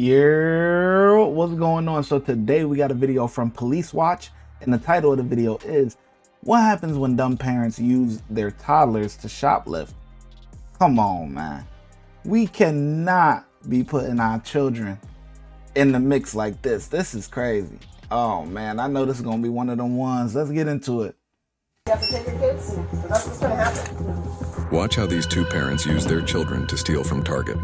Yeah, what's going on? So today we got a video from Police Watch, and the title of the video is what happens when dumb parents use their toddlers to shoplift. Come on, man. We cannot be putting our children in the mix like this. This is crazy. Oh man, I know this is gonna be one of them ones. Let's get into it. You have to take your kids? That's what's gonna happen. Watch how these two parents use their children to steal from Target.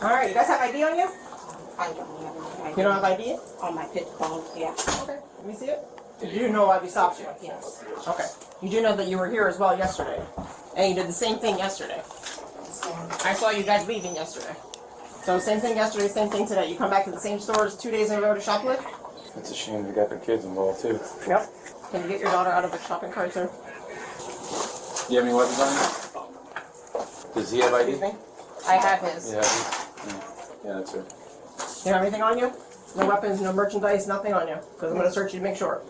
Alright, you guys have ID on you? I don't have any. You don't have ID? On my pit phone, yeah. Okay, let me see it. Did you know why we stopped you? Yes. Okay. You do know that you were here as well yesterday. And you did the same thing yesterday. I saw you guys leaving yesterday. So same thing yesterday, same thing today. You come back to the same stores 2 days in a row to shoplift? It's a shame they got their kids involved too. Yep. Can you get your daughter out of the shopping cart, sir? You have any weapons on you? Does he have ID? Excuse me? I have his. Yeah, that's right. You have anything on you? No weapons, no merchandise, nothing on you. Because I'm going to search you to make sure.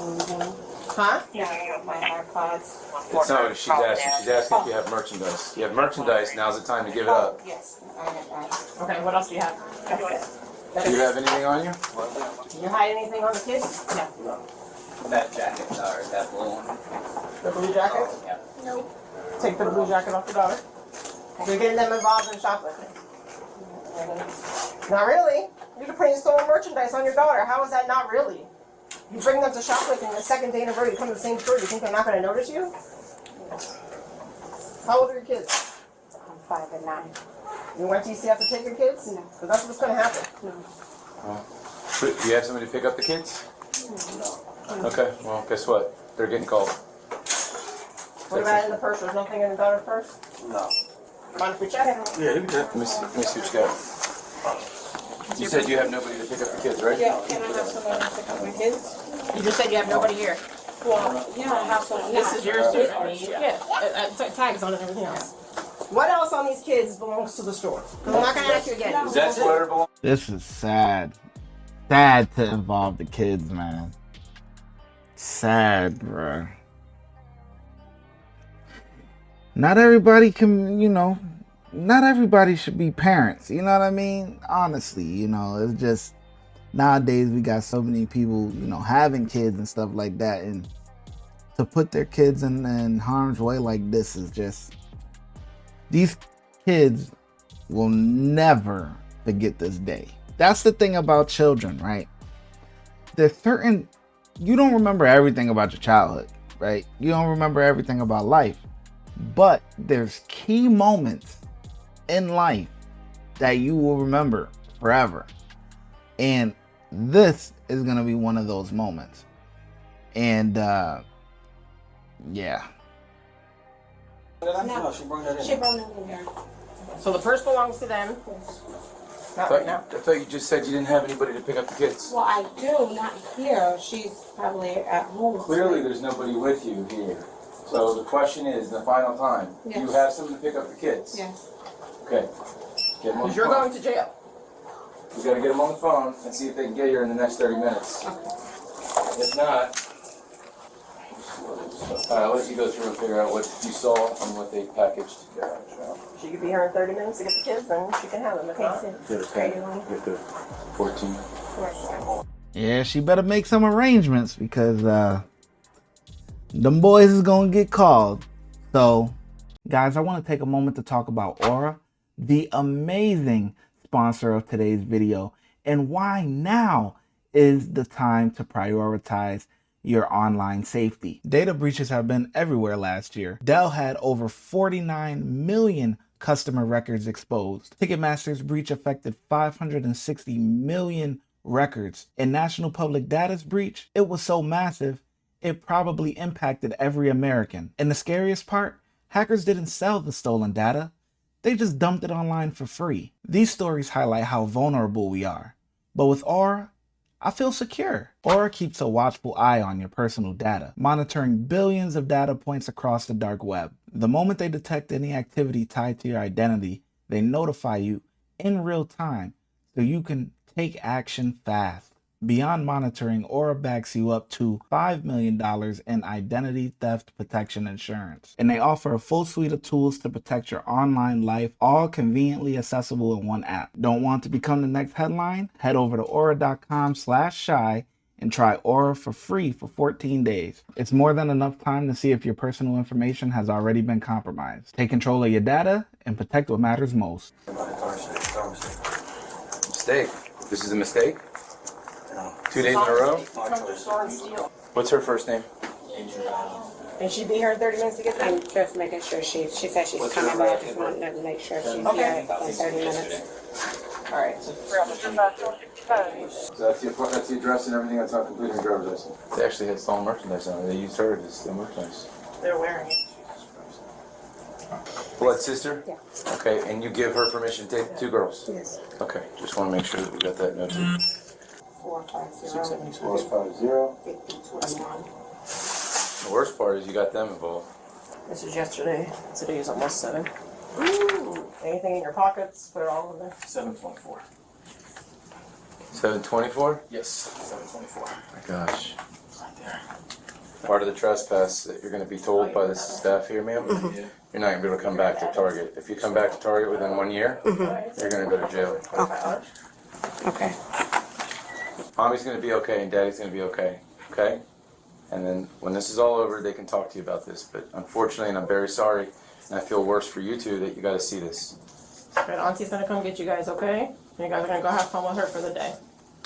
Huh? Yeah, my AirPods. That's not what she's asking. She's asking if you have merchandise. You have merchandise, now's the time to give it up. Yes, I have that. Okay, what else do you have? Do you have anything on you? Did you hide anything on the kids? No. That jacket, or that blue one. The blue jacket? Yeah. Nope. Take the blue jacket off your daughter. You're getting them involved in shoplifting. Not really. You're putting stolen merchandise on your daughter. How is that not really? You bring them to shoplifting the second day in a row, you come to the same store, you think they're not going to notice you? How old are your kids? I'm 5 and 9. You went to ECF to take your kids? No. Because that's what's going to happen. No. Do you have somebody to pick up the kids? No. Okay, well, guess what? They're getting called. What about in the purse? There's nothing in your daughter's purse? No. Mind if we check? Yeah, you can check. Let me see what you got. You said you have nobody to pick up the kids, right? Yeah, can I have someone to pick up my kids? You just said you have nobody here. Well, yeah, I have someone. This is yours too. I mean, tags on it and everything else. What else on these kids belongs to the store? 'Cause I'm not going to ask you again. Is that sweater belong? This is sad. Sad to involve the kids, man. Sad, bruh. Not everybody can, not everybody should be parents. You know what I mean? Honestly, it's just nowadays we got so many people, having kids and stuff like that. And to put their kids in harm's way like this is just, these kids will never forget this day. That's the thing about children, right? There's certain, you don't remember everything about your childhood, right? You don't remember everything about life. But there's key moments in life that you will remember forever. And this is going to be one of those moments. And, yeah. No, she brought it in here. So the purse belongs to them. Not right now. I thought you just said you didn't have anybody to pick up the kids. Well, I do, not here. She's probably at home. Clearly, there's nobody with you here. So the question is, the final time, do you Yes. have someone to pick up the kids? Yes. Okay. Get them on the Because you're phone. going to jail. You gotta get them on the phone and see if they can get here in the next 30 minutes. If not, I'll let you go through and figure out what you saw and what they packaged. She could be here in 30 minutes to get the kids, then she can have them. If not, Get a 10, get the 14. Yeah, she better make some arrangements because them boys is gonna get called. So, guys, I want to take a moment to talk about Aura, the amazing sponsor of today's video, and why now is the time to prioritize your online safety. Data breaches have been everywhere last year. Dell had over 49 million customer records exposed. Ticketmaster's breach affected 560 million records. And National Public Data's breach, it was so massive, it probably impacted every American. And the scariest part, hackers didn't sell the stolen data. They just dumped it online for free. These stories highlight how vulnerable we are. But with Aura, I feel secure. Aura keeps a watchful eye on your personal data, monitoring billions of data points across the dark web. The moment they detect any activity tied to your identity, they notify you in real time so you can take action fast. Beyond monitoring, Aura backs you up to $5 million in identity theft protection insurance. And they offer a full suite of tools to protect your online life, all conveniently accessible in one app. Don't want to become the next headline? Head over to aura.com/shy and try Aura for free for 14 days. It's more than enough time to see if your personal information has already been compromised. Take control of your data and protect what matters most. Mistake. This is a mistake? 2 days in a row? Come to the store and steal. What's her first name? And she'd be here in 30 minutes to get I'm them. just making sure she said she's coming back. Just wanting to make sure she's here in 30 minutes. All right. So that's the address and everything that's on completing driver's license. They actually had stolen merchandise on it. They used her to steal merchandise. They're wearing it. Blood sister? Yeah. Okay, and you give her permission to take 2 girls? Yes. Okay, just want to make sure that we got that noted. 450 450. The worst part is you got them involved. This is yesterday. Today is almost 7. Ooh. Anything in your pockets? Put it all in there. 724. 724? Yes, 724. My gosh. Right there. Part of the trespass that you're going to be told by the staff here, ma'am, you're not going to be able to come back to Target. If you come back to Target within 1 year, you're going to go to jail. Okay. Mommy's going to be okay and Daddy's going to be okay. Okay? And then when this is all over, they can talk to you about this. But unfortunately, and I'm very sorry, and I feel worse for you two that you got to see this. And Auntie's gonna come get you guys, okay? You guys are gonna go have fun with her for the day.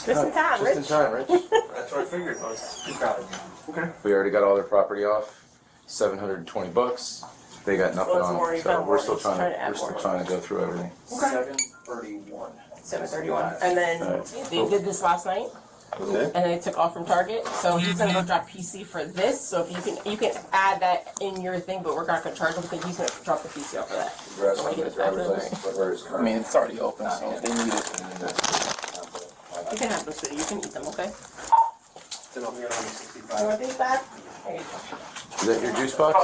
Just in time, Rich. Just in time, Rich. That's what I figured. I was too proud of you. Okay. We already got all their property off. $720. They got nothing Well, it's on more, it. you So found we're more. still Just trying to trying add we're still more. trying to go through everything. 731. 7:31. And then they did this last night. Okay. And they took off from Target. So he's gonna go drop PC for this. So if you can add that in your thing, but we're not gonna charge him because he's gonna drop the PC off for that. Rest So when of he the gets back to driver's the license, where is I current? mean, it's already open, so they need it. You can have this, you can eat them, okay? Then I'll be at You 165. want these back? There you go. Is that your juice box?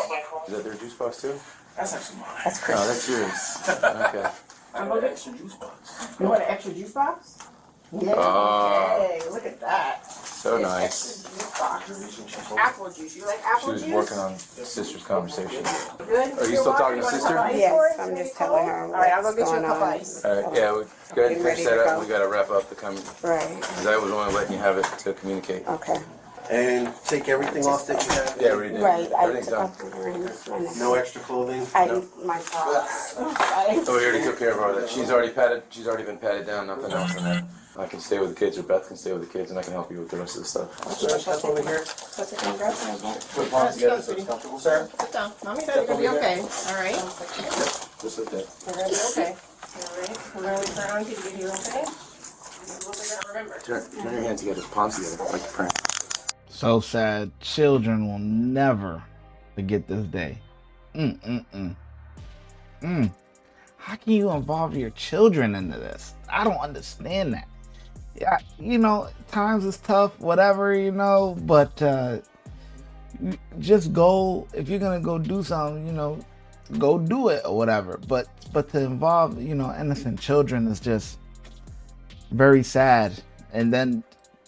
Is that their juice box too? That's actually mine. That's Oh, crazy. that's yours. Okay. I got an extra juice box. You want an extra juice box? Yeah. Oh. Hey, look at that. So nice. Extra juice box. Apple juice. You like apple She was juice? working on sister's conversation. Good. Are you still talking to sister? Yes, I'm just telling her All right, I'll go what's get you a going cup of on. ice. All right, yeah, we go ahead and finish that up. We got to wrap up the Right. because I was only letting you have it to communicate. Okay. And take everything off that you have? Yeah, we did. Right. Everything's done. No extra clothing? I No. my thoughts. Oh, we already took care of all that. She's already patted. She's already been patted down. Nothing else in there. I can stay with the kids, or Beth can stay with the kids, and I can help you with the rest of the stuff. Sir, step over here. Let's sit down, grab some. Put palms together so it's comfortable, sir. Sit down. Mommy said you're gonna be okay. All right. Just like that. You're gonna be okay. All right. We're gonna wait for Auntie to get here, okay? What we gotta remember. Turn your hands together, palms together, like a prank. So sad. Children will never forget this day. How can you involve your children into this? I don't understand that. Yeah, you know, times is tough, whatever, you know, but just go, if you're gonna go do something, you know, go do it or whatever. But to involve, you know, innocent children is just very sad. And then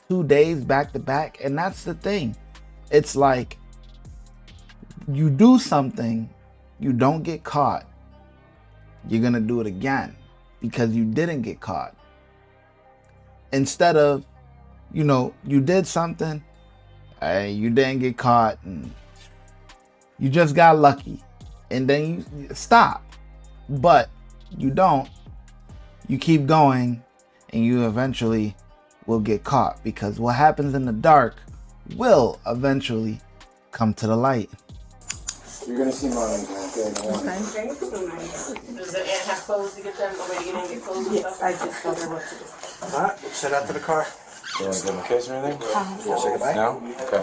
2 days back to back, and that's the thing. It's like you do something, you don't get caught, you're gonna do it again because you didn't get caught. Instead of, you know, you did something, you didn't get caught, and you just got lucky, and then you stop. But you don't. You keep going, and you eventually will get caught, because what happens in the dark will eventually come to the light. You're gonna see mommy. Okay. Does the aunt have clothes to get them? A way to get in and get clothes and stuff? I just told her what to do. All right, we'll set out to the car. You wanna give them a kiss or anything? Say goodbye. No? Okay.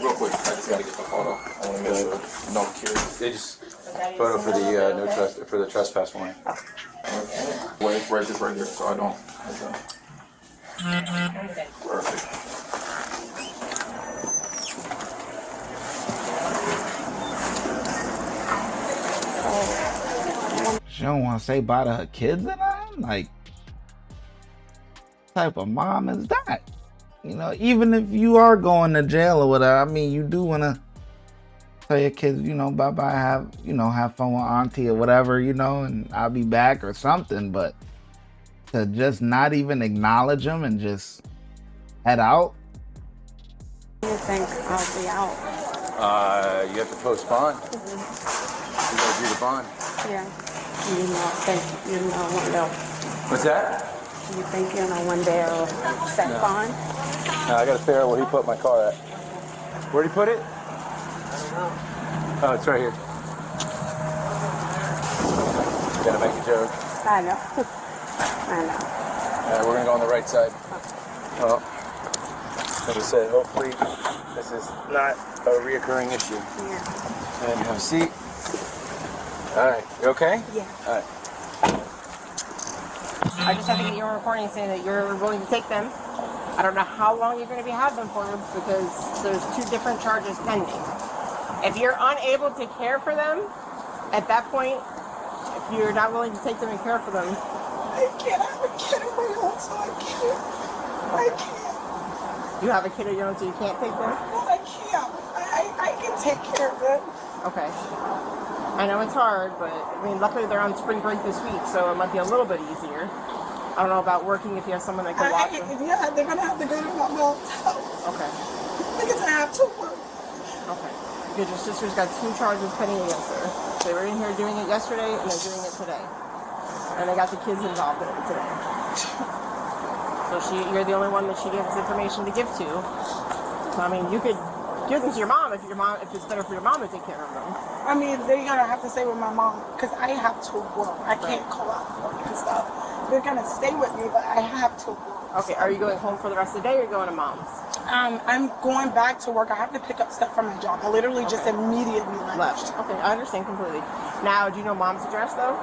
Real quick, I just gotta get the photo. I wanna make sure. No, I'm curious. They just photo for the no trust for the trespass warning. Wait, right, just right there, so I don't. Okay. Perfect. She don't want to say bye to her kids and nothing? Like, type of mom is that? You know, even if you are going to jail or whatever, I mean, you do want to tell your kids, you know, bye-bye, have fun with auntie or whatever, you know, and I'll be back or something. But to just not even acknowledge them and just head out. You think I'll be out? You have to post bond. You gotta do the bond. Yeah. You know, one day. What's that? You think one day I'll set bond? No, I gotta figure out where he put my car at. Where'd he put it? Oh, it's right here. Gotta make a joke. I know. I know. Alright, we're gonna go on the right side. Well, like I said, hopefully this is not a reoccurring issue. Yeah. And have a seat. Alright, you okay? Yeah. Alright. I just have to get your recording saying that you're willing to take them. I don't know how long you're going to have them for because there's 2 different charges pending. If you're unable to care for them, at that point, if you're not willing to take them and care for them, I can't have a kid of my own, so I can't. I can't. you have a kid of your own, so you can't take them? No, I can't. I can take care of it. Okay. I know it's hard, but I mean, luckily they're on spring break this week, so it might be a little bit easier. I don't know about working if you have someone that can watch them. Yeah, they're gonna have to go to my mom's house Okay. because I have to work. Okay. Because your sister's got 2 charges pending against her. They were in here doing it yesterday, and they're doing it today. And they got the kids involved in it today. So you're the only one that she gives information to give to. So I mean, you could give them to your mom if it's better for your mom to take care of them. I mean, they're gonna have to stay with my mom because I have to work. I can't call out work and stuff. They're gonna stay with me, but I have to work. Okay, are you going home for the rest of the day or are you going to mom's? I'm going back to work. I have to pick up stuff from my job. I literally just immediately left. Okay, I understand completely. Now, do you know mom's address though?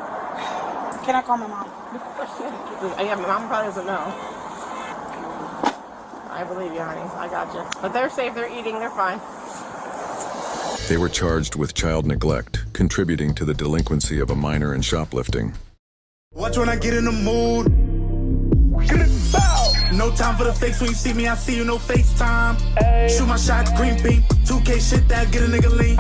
Can I call my mom? Yeah, my mom probably doesn't know. I believe you, honey. I got you. But they're safe. They're eating. They're fine. They were charged with child neglect, contributing to the delinquency of a minor in shoplifting. Watch when I get in the mood. No time for the fakes. When you see me, I see you, no FaceTime. Shoot my shot, green beam. 2K shit that get a nigga lean.